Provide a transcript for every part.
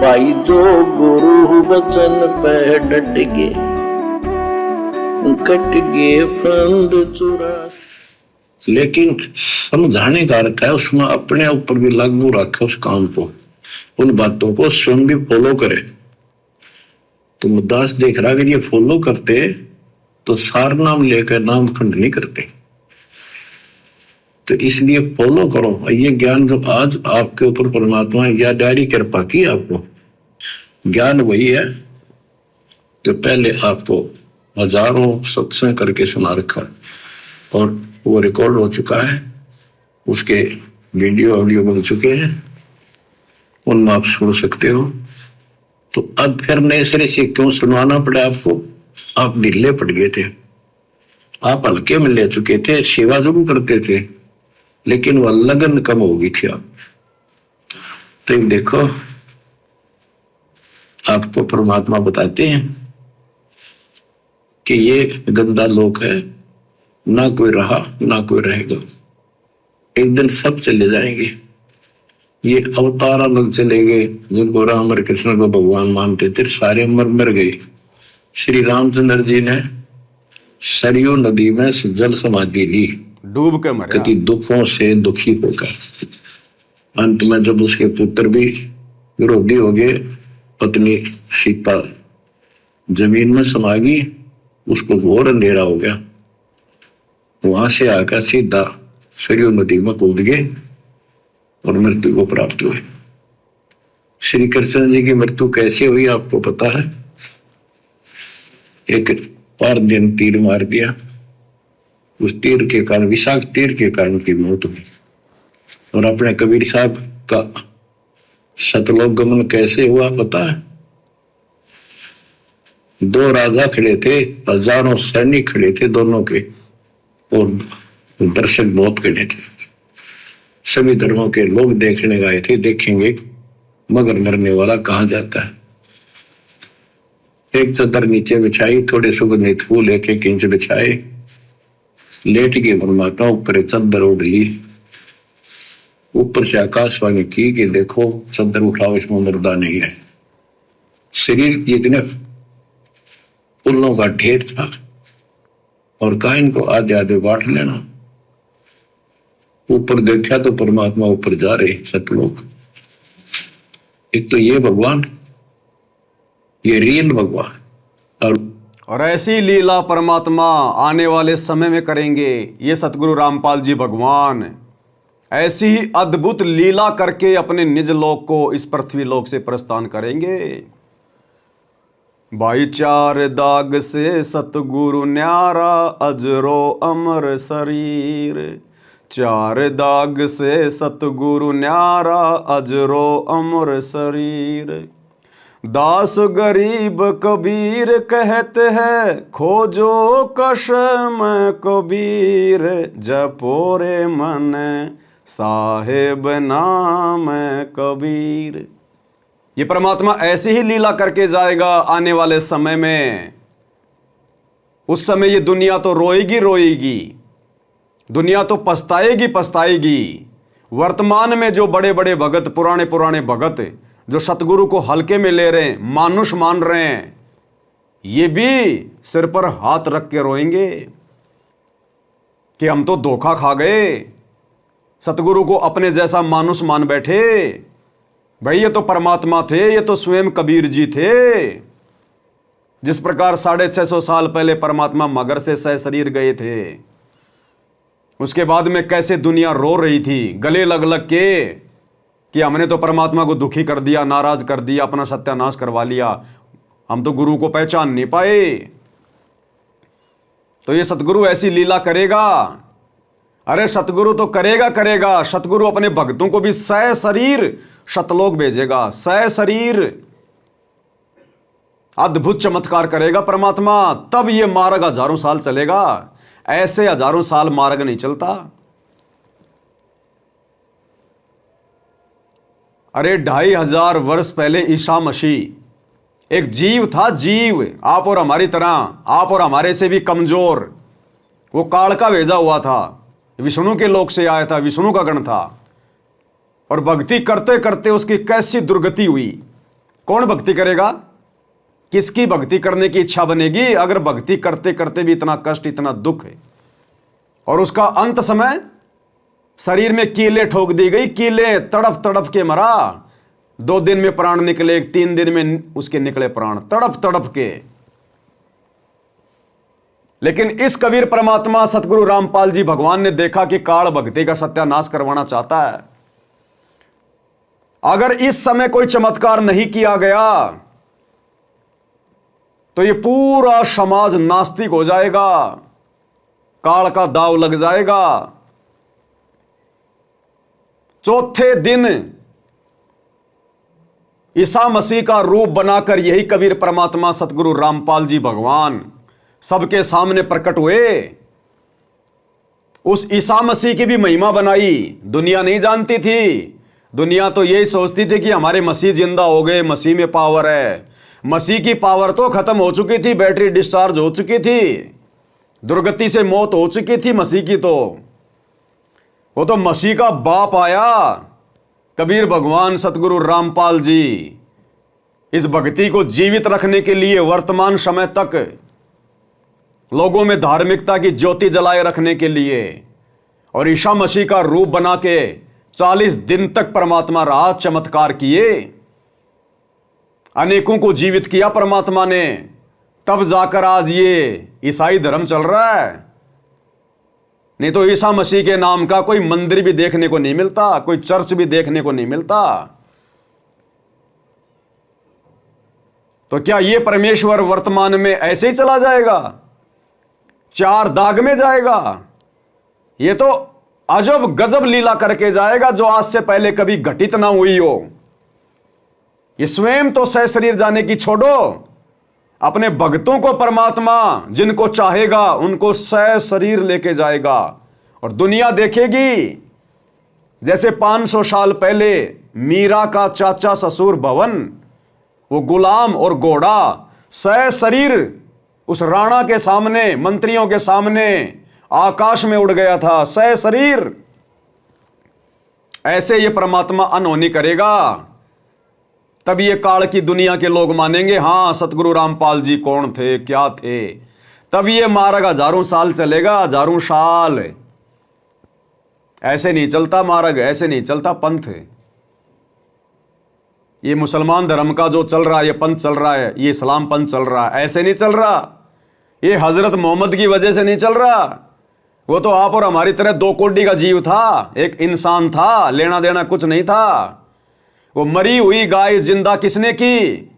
भाई जो गुरु वचन पे डट गए, कट गए फंद चुरा। लेकिन समझाने का अर्थ है उसमें अपने ऊपर भी लागू रखे उस काम को, उन बातों को स्वयं भी फॉलो करे। तो मुद्दास देख रहा कि ये फॉलो करते तो सार नाम लेकर नाम खंड नहीं करते। तो इसलिए फॉलो करो। ये ज्ञान जो आज आपके ऊपर परमात्मा या डायरी कृपा की, आपको ज्ञान वही है जो पहले आपको हजारों सत्संग करके सुना रखा और वो रिकॉर्ड हो चुका है, उसके वीडियो ऑडियो बन चुके हैं, उनमें आप सुन सकते हो। तो अब फिर नए सिरे से क्यों सुनवाना पड़ा आपको? आप ढीले पड़ गए थे, आप हल्के में ले चुके थे, सेवा जरूर करते थे लेकिन वह लगन कम हो गई थी आप। तो देखो आपको परमात्मा बताते हैं कि ये गंदा लोक है, ना कोई रहा ना कोई रहेगा, एक दिन सब चले जाएंगे। ये अवतार अलग चले गए, जिनको राम और कृष्ण को भगवान मानते थे सारे मर गए। श्री रामचंद्र जी ने सरयू नदी में जल समाधि ली, डूब के मरे, कति दुखों से दुखी होकर। अंत में जब उसके पुत्र भी विरोधी हो गए, पत्नी सीता जमीन में समा गई, उसको घोर अंधेरा हो गया, वहां से आकर सीधा सरयू नदी में कूद गए और मृत्यु को प्राप्त हुए। श्री कृष्ण जी की मृत्यु कैसे हुई आपको पता है? एक पार दिन तीर मार दिया, उस तीर के कारण, विषाक्त तीर के कारण की मौत हुई। और अपने कबीर साहब का सतलोक गमन कैसे हुआ पता है? दो राजा खड़े थे, हजारों सैनिक खड़े थे दोनों के, और दर्शक बहुत खड़े थे। सभी धर्मों के लोग देखने गए थे, देखेंगे मगर मरने वाला कहाँ जाता है। एक चादर नीचे बिछाई, थोड़े सुगंधित फूल एक एक इंच बिछाए, लेट के परमात्मा ऊपर चादर ओढ़ ली, ऊपर से आकाशवाणी की कि देखो चादर उठाओ, इसमें मुर्दा नहीं है। शरीर जितने फूलों का ढेर था और कहा इनको आधे आधे बांट लेना। ऊपर देखा तो परमात्मा ऊपर जा रहे सतलोक। एक तो ये भगवान, ये रियल भगवान, और ऐसी लीला परमात्मा आने वाले समय में करेंगे। ये सतगुरु रामपाल जी भगवान ऐसी ही अद्भुत लीला करके अपने निज लोक को इस पृथ्वी लोक से प्रस्थान करेंगे। भाई चार दाग से सतगुरु न्यारा, अजरो अमर शरीर। चार दाग से सतगुरु न्यारा, अजरो अमर शरीर। दास गरीब कबीर कहते हैं, खोजो कशम कबीर। जपोरे मन साहेब नाम कबीर। ये परमात्मा ऐसी ही लीला करके जाएगा आने वाले समय में। उस समय ये दुनिया तो रोएगी रोएगी, दुनिया तो पछताएगी पछताएगी। वर्तमान में जो बड़े बड़े भगत, पुराने पुराने भगत जो सतगुरु को हल्के में ले रहे हैं, मानुष मान रहे हैं, ये भी सिर पर हाथ रख के रोएंगे कि हम तो धोखा खा गए, सतगुरु को अपने जैसा मानुष मान बैठे। भाई ये तो परमात्मा थे, ये तो स्वयं कबीर जी थे। जिस प्रकार 650 साल पहले परमात्मा मगर से सह शरीर गए थे, उसके बाद में कैसे दुनिया रो रही थी गले लग लग के कि हमने तो परमात्मा को दुखी कर दिया, नाराज कर दिया, अपना सत्यानाश करवा लिया, हम तो गुरु को पहचान नहीं पाए। तो ये सतगुरु ऐसी लीला करेगा। अरे सतगुरु तो करेगा करेगा, सतगुरु अपने भक्तों को भी सह शरीर शतलोक भेजेगा, सह शरीर। अद्भुत चमत्कार करेगा परमात्मा। तब ये मार्ग हजारों साल चलेगा, ऐसे हजारों साल मार्ग नहीं चलता। अरे 2500 वर्ष पहले ईसा मसीह एक जीव था, जीव, आप और हमारी तरह, आप और हमारे से भी कमजोर। वो काल का भेजा हुआ था, विष्णु के लोक से आया था, विष्णु का गण था। और भक्ति करते करते उसकी कैसी दुर्गति हुई, कौन भक्ति करेगा? किसकी भक्ति करने की इच्छा बनेगी अगर भक्ति करते करते भी इतना कष्ट, इतना दुख है? और उसका अंत समय शरीर में कीले ठोक दी गई, कीले तड़प तड़प के मरा। 2 दिन में प्राण निकले, 3 दिन में उसके निकले प्राण, तड़प तड़प के। लेकिन इस कबीर परमात्मा सतगुरु रामपाल जी भगवान ने देखा कि काल भक्ति का सत्यानाश करवाना चाहता है। अगर इस समय कोई चमत्कार नहीं किया गया तो ये पूरा समाज नास्तिक हो जाएगा, काल का दाव लग जाएगा। चौथे दिन ईसा मसीह का रूप बनाकर यही कबीर परमात्मा सतगुरु रामपाल जी भगवान सबके सामने प्रकट हुए। उस ईसा मसीह की भी महिमा बनाई। दुनिया नहीं जानती थी, दुनिया तो यही सोचती थी कि हमारे मसीह जिंदा हो गए, मसीह में पावर है। मसीह की पावर तो खत्म हो चुकी थी, बैटरी डिस्चार्ज हो चुकी थी, दुर्गति से मौत हो चुकी थी मसीह की। तो वो तो मसीह का बाप आया, कबीर भगवान सतगुरु रामपाल जी, इस भक्ति को जीवित रखने के लिए वर्तमान समय तक लोगों में धार्मिकता की ज्योति जलाए रखने के लिए। और ईसा मसीह का रूप बना के 40 दिन तक परमात्मा रहा, चमत्कार किए, अनेकों को जीवित किया परमात्मा ने। तब जाकर आज ये ईसाई धर्म चल रहा है। नहीं तो ईसा मसीह के नाम का कोई मंदिर भी देखने को नहीं मिलता, कोई चर्च भी देखने को नहीं मिलता। तो क्या ये परमेश्वर वर्तमान में ऐसे ही चला जाएगा, 4 दाग में जाएगा? ये तो अजब गजब लीला करके जाएगा जो आज से पहले कभी घटित ना हुई हो। ये स्वयं तो सह शरीर जाने की छोड़ो, अपने भक्तों को परमात्मा जिनको चाहेगा उनको सह शरीर लेके जाएगा। और दुनिया देखेगी जैसे 500 साल पहले मीरा का चाचा ससुर भवन, वो गुलाम और घोड़ा सह शरीर उस राणा के सामने, मंत्रियों के सामने आकाश में उड़ गया था, सह शरीर। ऐसे ये परमात्मा अनहोनी करेगा, तब ये काल की दुनिया के लोग मानेंगे हां सतगुरु रामपाल जी कौन थे, क्या थे। तब ये मार्ग हजारों साल चलेगा, हजारों साल। ऐसे नहीं चलता मार्ग, ऐसे नहीं चलता पंथ। ये मुसलमान धर्म का जो चल रहा है, ये पंथ चल रहा है, ये इस्लाम पंथ चल रहा है, ऐसे नहीं चल रहा। ये हजरत मोहम्मद की वजह से नहीं चल रहा। वो तो आप और हमारी तरह 2 कोटि का जीव था, एक इंसान था, लेना देना कुछ नहीं था। वो मरी हुई गाय जिंदा किसने की?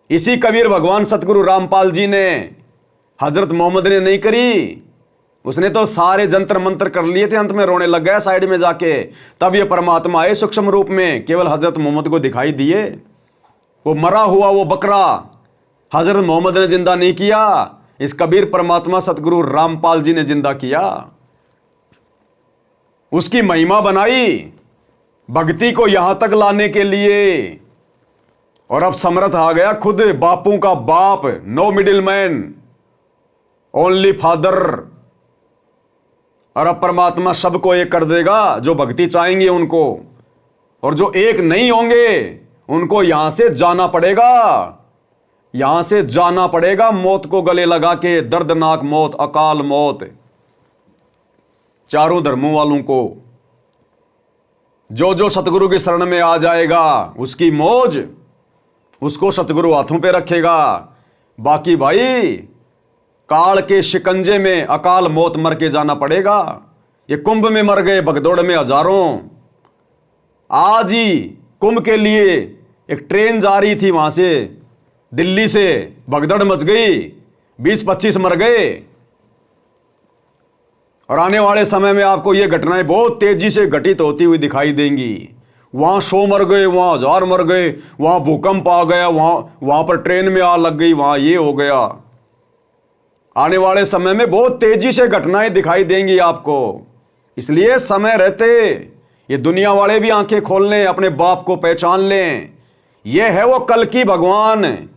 इसी कबीर भगवान सतगुरु रामपाल जी ने, हजरत मोहम्मद ने नहीं करी। उसने तो सारे जंतर मंत्र कर लिए थे, अंत में रोने लग गया साइड में जाके। तब ये परमात्मा आए सूक्ष्म रूप में, केवल हजरत मोहम्मद को दिखाई दिए। वो मरा हुआ वो बकरा हजरत मोहम्मद ने जिंदा नहीं किया, इस कबीर परमात्मा सतगुरु रामपाल जी ने जिंदा किया। उसकी महिमा बनाई भक्ति को यहां तक लाने के लिए। और अब समर्थ आ गया, खुद बापों का बाप, no middle man, only father. और अब परमात्मा सबको एक कर देगा जो भक्ति चाहेंगे उनको, और जो एक नहीं होंगे उनको यहां से जाना पड़ेगा, यहां से जाना पड़ेगा मौत को गले लगा के। दर्दनाक मौत, अकाल मौत, चारों धर्मों वालों को। जो जो सतगुरु की शरण में आ जाएगा उसकी मौज, उसको सतगुरु हाथों पे रखेगा। बाकी भाई काल के शिकंजे में अकाल मौत मर के जाना पड़ेगा। ये कुंभ में मर गए भगदौड़ में हजारों। आज ही कुंभ के लिए एक ट्रेन जा रही थी, वहां से दिल्ली से भगदड़ मच गई, 20-25 मर गए। और आने वाले समय में आपको ये घटनाएं बहुत तेजी से घटित होती हुई दिखाई देंगी। वहां 100 मर गए, वहां 1000 मर गए, वहां भूकंप आ गया, वहां पर ट्रेन में आग लग गई, वहां ये हो गया। आने वाले समय में बहुत तेजी से घटनाएं दिखाई देंगी आपको। इसलिए समय रहते ये दुनिया वाले भी आंखें खोल लें, अपने बाप को पहचान लें। यह है वो कल की भगवान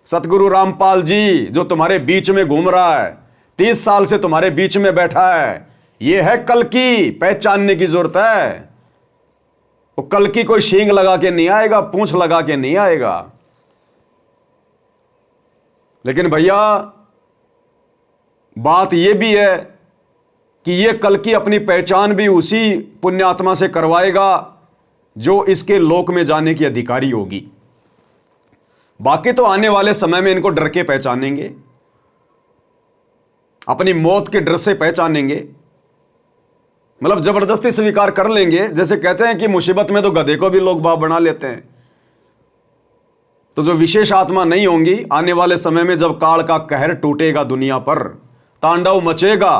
सतगुरु रामपाल जी जो तुम्हारे बीच में घूम रहा है, 30 साल से तुम्हारे बीच में बैठा है। यह है कल की, पहचानने की जरूरत है। वो कल की कोई शींग लगा के नहीं आएगा, पूंछ लगा के नहीं आएगा। लेकिन भैया बात यह भी है कि ये कल की अपनी पहचान भी उसी पुण्यात्मा से करवाएगा जो इसके लोक में जाने की अधिकारी होगी। बाकी तो आने वाले समय में इनको डर के पहचानेंगे, अपनी मौत के डर से पहचानेंगे, मतलब जबरदस्ती स्वीकार कर लेंगे। जैसे कहते हैं कि मुसीबत में तो गधे को भी लोग बाप बना लेते हैं। तो जो विशेष आत्मा नहीं होंगी, आने वाले समय में जब काल का कहर टूटेगा, दुनिया पर तांडव मचेगा,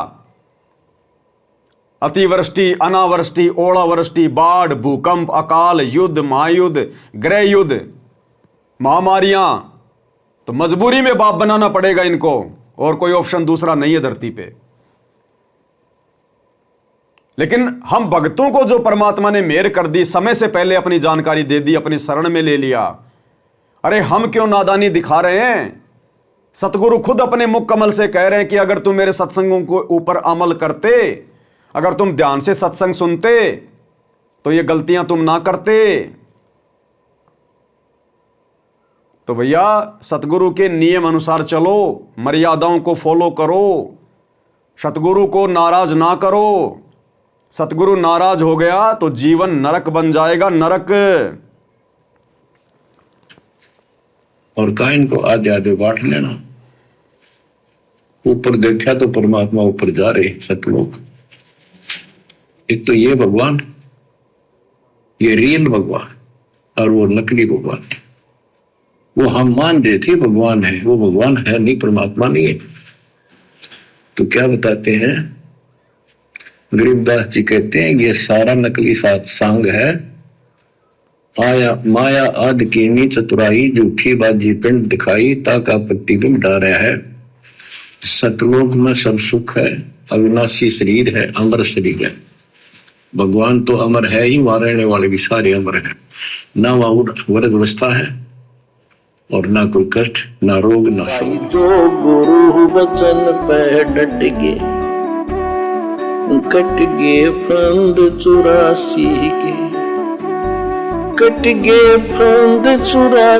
अतिवृष्टि, अनावृष्टि, ओलावृष्टि, बाढ़, भूकंप, अकाल, युद्ध, महायुद्ध, गृह युद्ध, महामारियां, तो मजबूरी में बाप बनाना पड़ेगा इनको, और कोई ऑप्शन दूसरा नहीं है धरती पे। लेकिन हम भक्तों को जो परमात्मा ने मेहर कर दी, समय से पहले अपनी जानकारी दे दी, अपनी शरण में ले लिया, अरे हम क्यों नादानी दिखा रहे हैं? सतगुरु खुद अपने मुख कमल से कह रहे हैं कि अगर तुम मेरे सत्संगों के ऊपर अमल करते, अगर तुम ध्यान से सत्संग सुनते, तो ये गलतियां तुम ना करते। तो भैया सतगुरु के नियम अनुसार चलो, मर्यादाओं को फॉलो करो, सतगुरु को नाराज ना करो। सतगुरु नाराज हो गया तो जीवन नरक बन जाएगा, नरक। और कहा इनको आधे आधे बांट लेना। ऊपर देखा तो परमात्मा ऊपर जा रहे सतलोक। एक तो ये भगवान, ये रियल भगवान, और वो नकली भगवान। वो हम मान रहे थे भगवान है, वो भगवान है नहीं, परमात्मा नहीं है। तो क्या बताते हैं गरीबदास जी, कहते हैं ये सारा नकली सांग है। आया माया आदि कीनी चतुराई, झूठी बाजी पिंड दिखाई, ताका प्रतिबिंब डारा है। सतलोक में सब सुख है, अविनाशी शरीर है, अमर शरीर है। भगवान तो अमर है ही, वहां रहने वाले भी सारे अमर है। ना वहां वर्ग अवस्था है और ना कोई कष्ट, ना रोग, ना शोक। जो गुरु बचन पे डट गे, कट गे फंद 84 के, कट गे फंद 84।